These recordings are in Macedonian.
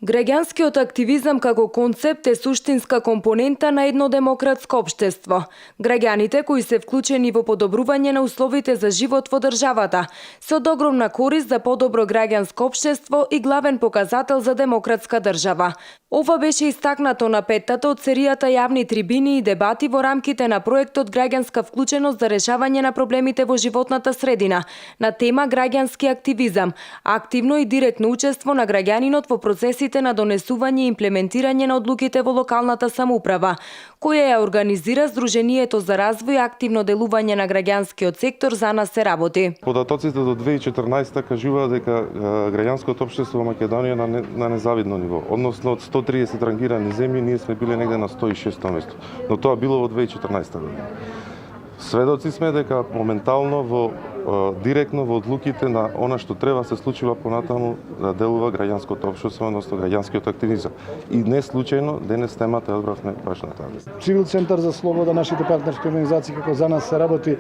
Граѓанскиот активизам како концепт е суштинска компонента на едно демократско општество. Граѓаните кои се вклучени во подобрување на условите за живот во државата се од огромна корист за подобро граѓанско општество и главен показател за демократска држава. Ова беше истакнато на петтата од серијата јавни трибини и дебати во рамките на проектот Граѓанска вклученост за решавање на проблемите во животната средина на тема граѓански активизам, активно и директно учество на граѓанинот во процесите на донесување и имплементирање на одлуките во локалната самоуправа, која ја организира Сдруженијето за развој и активно делување на граѓанскиот сектор За нас се работи. Податоците до 2014 кажуваат дека граѓанското општество во Македонија на незавидно ниво, односно од 130 рангирани земји ние сме биле негде на 106 место, но тоа било во 2014 година. Сведоци сме дека моментално директно во одлуките на она што треба се случува понатаму да делува граѓанското општество, односно граѓанскиот активизам. И не случајно денес темата ја одбравме баш на таа. Цивил центар за слобода, нашите партнерски организации како За нас се работи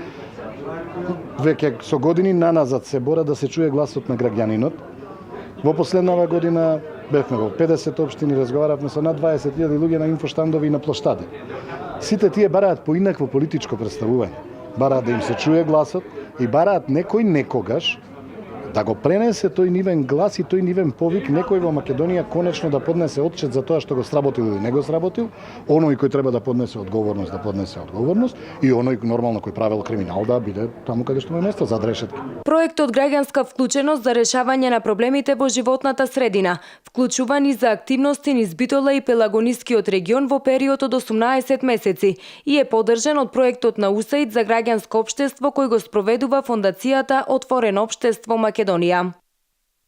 веќе со години наназад се бора да се чуе гласот на граѓанинот. Во последнава година бевме во 50 општини, разговаравме со над 20.000 луѓе на инфоштандови и на плоштади. Сите тие бараат поинакво политичко представување. Бараат да им се чуе гласот и бараат некој некогаш да го пренесе тој нивен глас и тој нивен повик, некој во Македонија конечно да поднесе отчет за тоа што го сработил или не го сработил, оној кој треба да поднесе одговорност и оној нормално кој правил криминал да биде таму каде што му е место, зад решетки. Проектот Граѓанска вклученост за решавање на проблемите во животната средина, вклучувани за активности низ Битола и Пелагонискиот регион во период од 18 месеци и е поддржан од проектот на УСАИД за граѓанско општество кој го спроведува фондацијата Отворено општество Македонија.